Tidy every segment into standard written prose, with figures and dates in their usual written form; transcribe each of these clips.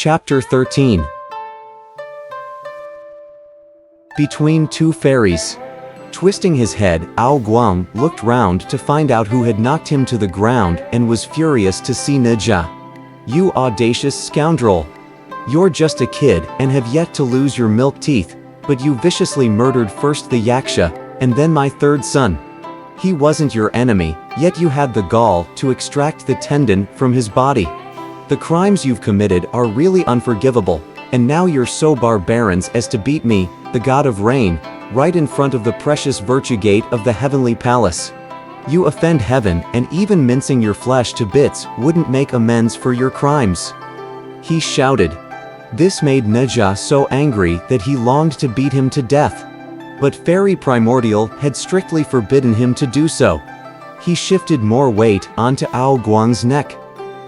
Chapter 13. Between two fairies. Twisting his head, Ao Guang looked round to find out who had knocked him to the ground and was furious to see Nija. "You audacious scoundrel! You're just a kid and have yet to lose your milk teeth, but you viciously murdered first the Yaksha, and then my third son. He wasn't your enemy, yet you had the gall to extract the tendon from his body. The crimes you've committed are really unforgivable, and now you're so barbarians as to beat me, the god of rain, right in front of the precious virtue gate of the heavenly palace. You offend heaven, and even mincing your flesh to bits wouldn't make amends for your crimes," he shouted. This made Nija so angry that he longed to beat him to death. But Fairy Primordial had strictly forbidden him to do so. He shifted more weight onto Ao Guang's neck.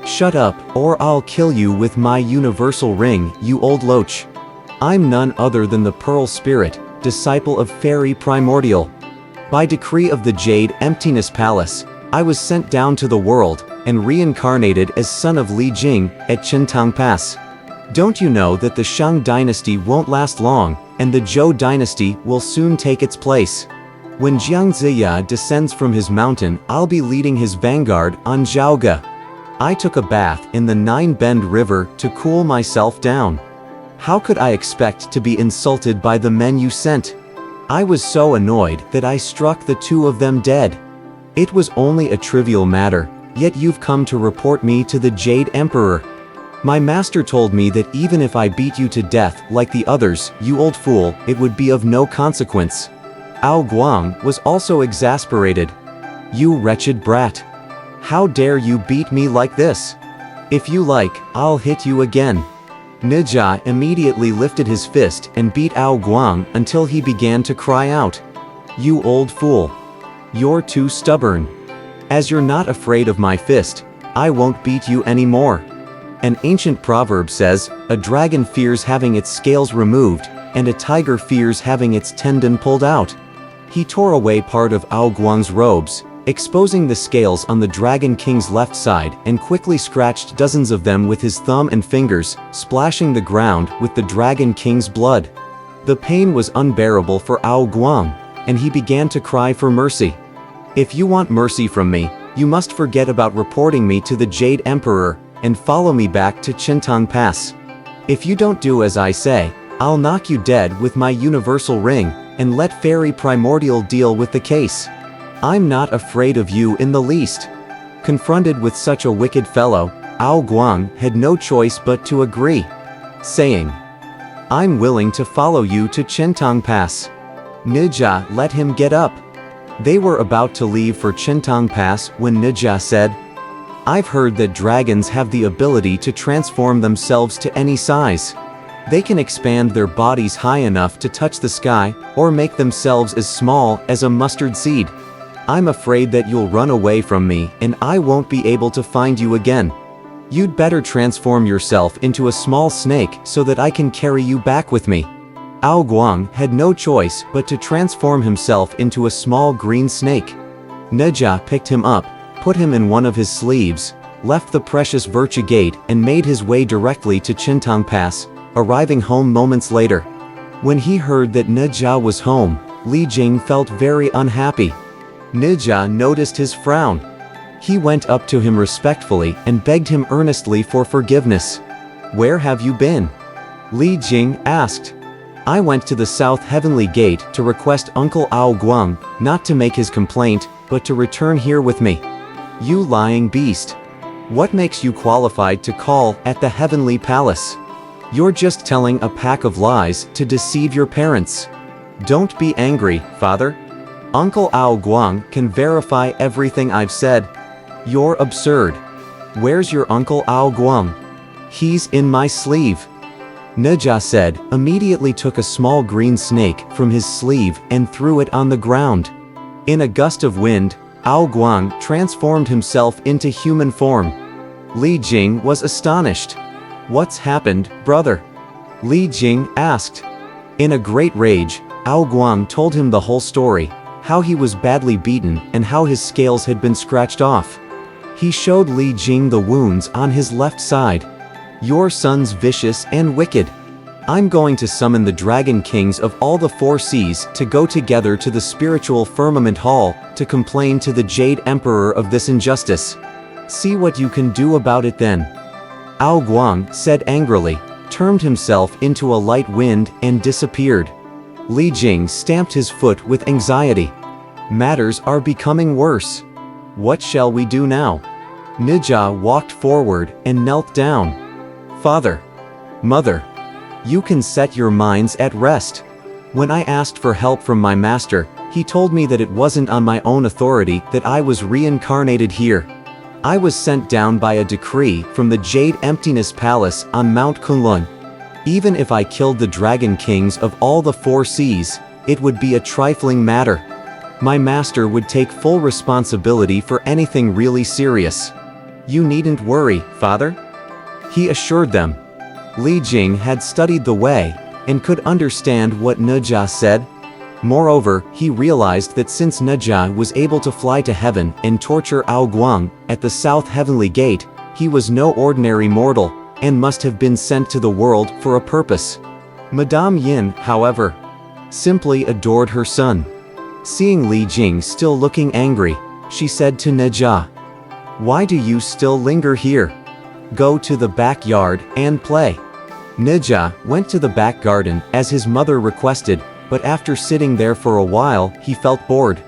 "Shut up, or I'll kill you with my universal ring, you old loach. I'm none other than the Pearl Spirit, disciple of Fairy Primordial. By decree of the Jade Emptiness Palace, I was sent down to the world, and reincarnated as son of Li Jing, at Qintang Pass. Don't you know that the Shang dynasty won't last long, and the Zhou dynasty will soon take its place? When Jiang Ziya descends from his mountain, I'll be leading his vanguard on Zhaoge. I took a bath in the Nine Bend River to cool myself down. How could I expect to be insulted by the men you sent? I was so annoyed that I struck the two of them dead. It was only a trivial matter, yet you've come to report me to the Jade Emperor. My master told me that even if I beat you to death like the others, you old fool, it would be of no consequence." Ao Guang was also exasperated. "You wretched brat! How dare you beat me like this? If you like, I'll hit you again." Nija immediately lifted his fist and beat Ao Guang until he began to cry out. "You old fool! You're too stubborn. As you're not afraid of my fist, I won't beat you anymore. An ancient proverb says, a dragon fears having its scales removed, and a tiger fears having its tendon pulled out." He tore away part of Ao Guang's robes, exposing the scales on the Dragon King's left side, and quickly scratched dozens of them with his thumb and fingers, splashing the ground with the Dragon King's blood. The pain was unbearable for Ao Guang, and he began to cry for mercy. "If you want mercy from me, you must forget about reporting me to the Jade Emperor, and follow me back to Qintang Pass. If you don't do as I say, I'll knock you dead with my universal ring, and let Fairy Primordial deal with the case. I'm not afraid of you in the least." Confronted with such a wicked fellow, Ao Guang had no choice but to agree, saying, "I'm willing to follow you to Qintang Pass." Nija let him get up. They were about to leave for Qintang Pass when Nija said, "I've heard that dragons have the ability to transform themselves to any size. They can expand their bodies high enough to touch the sky, or make themselves as small as a mustard seed. I'm afraid that you'll run away from me, and I won't be able to find you again. You'd better transform yourself into a small snake so that I can carry you back with me." Ao Guang had no choice but to transform himself into a small green snake. Nija picked him up, put him in one of his sleeves, left the precious Virtue Gate, and made his way directly to Qintang Pass, arriving home moments later. When he heard that Nija was home, Li Jing felt very unhappy. Nija noticed his frown. He went up to him respectfully and begged him earnestly for forgiveness. "Where have you been?" Li Jing asked. "I went to the South Heavenly Gate to request Uncle Ao Guang not to make his complaint, but to return here with me." "You lying beast! What makes you qualified to call at the Heavenly Palace? You're just telling a pack of lies to deceive your parents. Don't be angry, father. Uncle Ao Guang can verify everything I've said." "You're absurd. Where's your Uncle Ao Guang?" "He's in my sleeve," Nija said, immediately took a small green snake from his sleeve and threw it on the ground. In a gust of wind, Ao Guang transformed himself into human form. Li Jing was astonished. "What's happened, brother?" Li Jing asked. In a great rage, Ao Guang told him the whole story, how he was badly beaten and how his scales had been scratched off. He showed Li Jing the wounds on his left side. Your son's vicious and wicked. I'm going to summon the dragon kings of all the 4 seas to go together to the spiritual firmament hall to complain to the Jade Emperor of this injustice. See what you can do about it then. Ao Guang said angrily, turned himself into a light wind and disappeared. Li Jing stamped his foot with anxiety. Matters are becoming worse. What shall we do now? Nija walked forward and knelt down. Father, Mother, you can set your minds at rest. When I asked for help from my master, he told me that it wasn't on my own authority that I was reincarnated here. I was sent down by a decree from the Jade Emptiness Palace on Mount Kunlun. Even if I killed the dragon kings of all the 4 seas, it would be a trifling matter. My master would take full responsibility for anything really serious. You needn't worry, father, he assured them. Li Jing had studied the way and could understand what Nija said. Moreover, he realized that since Nija was able to fly to heaven and torture Ao Guang at the South Heavenly Gate, he was no ordinary mortal and must have been sent to the world for a purpose. Madame Yin, however, simply adored her son. Seeing Li Jing still looking angry, she said to Nija, "Why do you still linger here? Go to the backyard and play." Nija went to the back garden as his mother requested, but after sitting there for a while, he felt bored.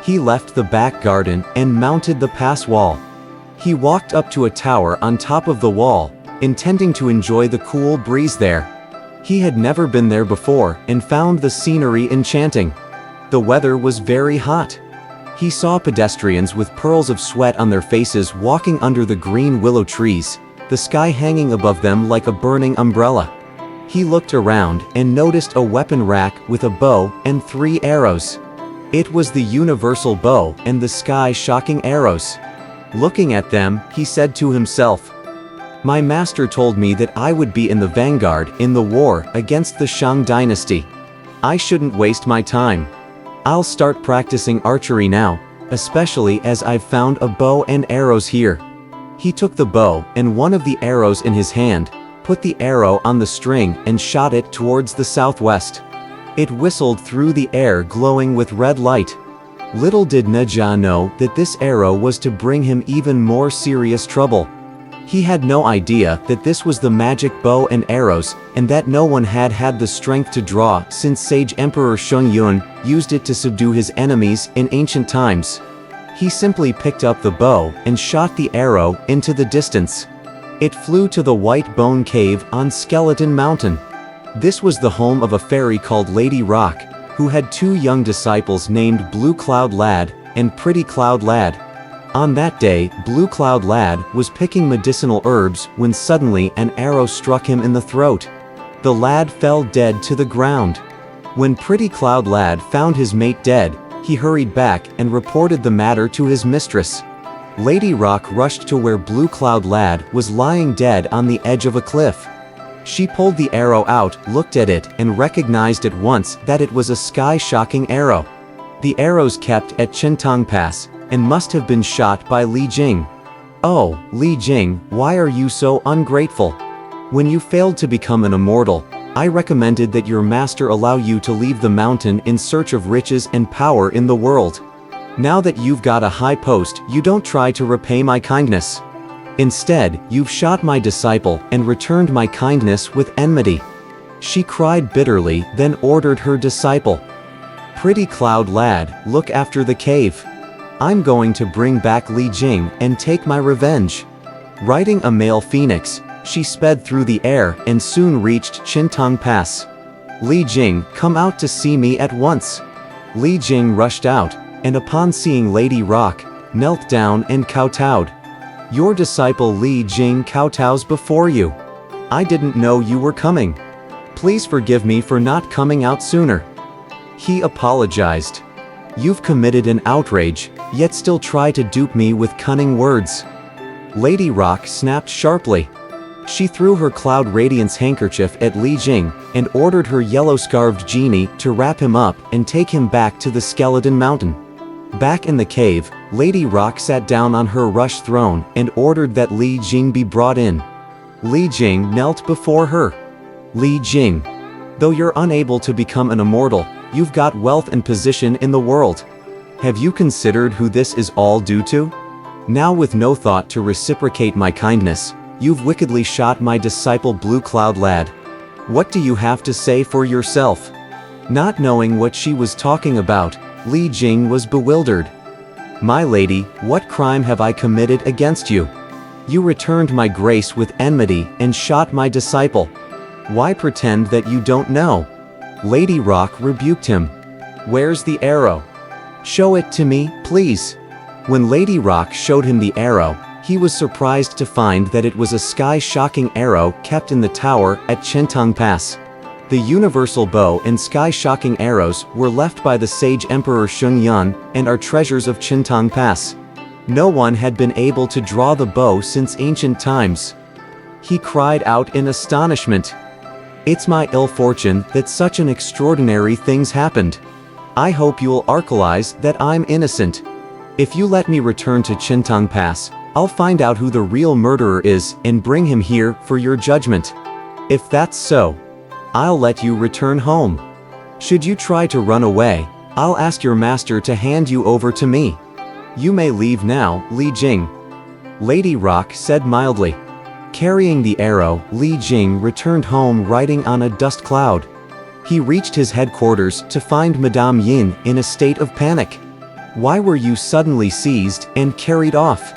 He left the back garden and mounted the pass wall. He walked up to a tower on top of the wall, intending to enjoy the cool breeze there. He had never been there before and found the scenery enchanting. The weather was very hot. He saw pedestrians with pearls of sweat on their faces walking under the green willow trees, the sky hanging above them like a burning umbrella. He looked around and noticed a weapon rack with a bow and 3 arrows. It was the universal bow and the sky-shocking arrows. Looking at them, he said to himself, "My master told me that I would be in the vanguard in the war against the Shang dynasty. I shouldn't waste my time. I'll start practicing archery now, especially as I've found a bow and arrows here." He took the bow and one of the arrows in his hand, put the arrow on the string and shot it towards the southwest. It whistled through the air glowing with red light. Little did Nija know that this arrow was to bring him even more serious trouble. He had no idea that this was the magic bow and arrows, and that no one had had the strength to draw since Sage Emperor Sheng Yun used it to subdue his enemies in ancient times. He simply picked up the bow and shot the arrow into the distance. It flew to the White Bone Cave on Skeleton Mountain. This was the home of a fairy called Lady Rock, who had 2 young disciples named Blue Cloud Lad and Pretty Cloud Lad. On that day, Blue Cloud Lad was picking medicinal herbs when suddenly an arrow struck him in the throat. The lad fell dead to the ground. When Pretty Cloud Lad found his mate dead, he hurried back and reported the matter to his mistress. Lady Rock rushed to where Blue Cloud Lad was lying dead on the edge of a cliff. She pulled the arrow out, looked at it, and recognized at once that it was a sky-shocking arrow. The arrows kept at Chintang Pass, and must have been shot by Li Jing. "Oh, Li Jing, why are you so ungrateful? When you failed to become an immortal, I recommended that your master allow you to leave the mountain in search of riches and power in the world. Now that you've got a high post, you don't try to repay my kindness. Instead, you've shot my disciple and returned my kindness with enmity." She cried bitterly, then ordered her disciple, "Pretty Cloud Lad, look after the cave. I'm going to bring back Li Jing and take my revenge." Riding a male phoenix, she sped through the air and soon reached Chintang Pass. "Li Jing, come out to see me at once." Li Jing rushed out, and upon seeing Lady Rock, knelt down and kowtowed. "Your disciple Li Jing kowtows before you. I didn't know you were coming. Please forgive me for not coming out sooner." He apologized. "You've committed an outrage, yet still try to dupe me with cunning words." Lady Rock snapped sharply. She threw her Cloud Radiance handkerchief at Li Jing and ordered her yellow-scarved genie to wrap him up and take him back to the Skeleton Mountain. Back in the cave, Lady Rock sat down on her rush throne and ordered that Li Jing be brought in. Li Jing knelt before her. Li Jing, though you're unable to become an immortal, you've got wealth and position in the world. Have you considered who this is all due to? Now, with no thought to reciprocate my kindness, you've wickedly shot my disciple Blue Cloud Lad. What do you have to say for yourself? Not knowing what she was talking about, Li Jing was bewildered. My lady, what crime have I committed against you? You returned my grace with enmity and shot my disciple. Why pretend that you don't know? Lady Rock rebuked him. Where's the arrow? Show it to me, please. When Lady Rock showed him the arrow, he was surprised to find that it was a sky-shocking arrow kept in the tower at Chintang Pass. The universal bow and sky-shocking arrows were left by the sage Emperor Shungyun and are treasures of Chintang Pass. No one had been able to draw the bow since ancient times. He cried out in astonishment. It's my ill fortune that such an extraordinary things happened. I hope you'll arcalize that I'm innocent. If you let me return to Chintang Pass, I'll find out who the real murderer is and bring him here for your judgment. If that's so, I'll let you return home. Should you try to run away, I'll ask your master to hand you over to me. You may leave now, Li Jing. Lady Rock said mildly. Carrying the arrow, Li Jing returned home riding on a dust cloud. He reached his headquarters to find Madame Yin in a state of panic. Why were you suddenly seized and carried off?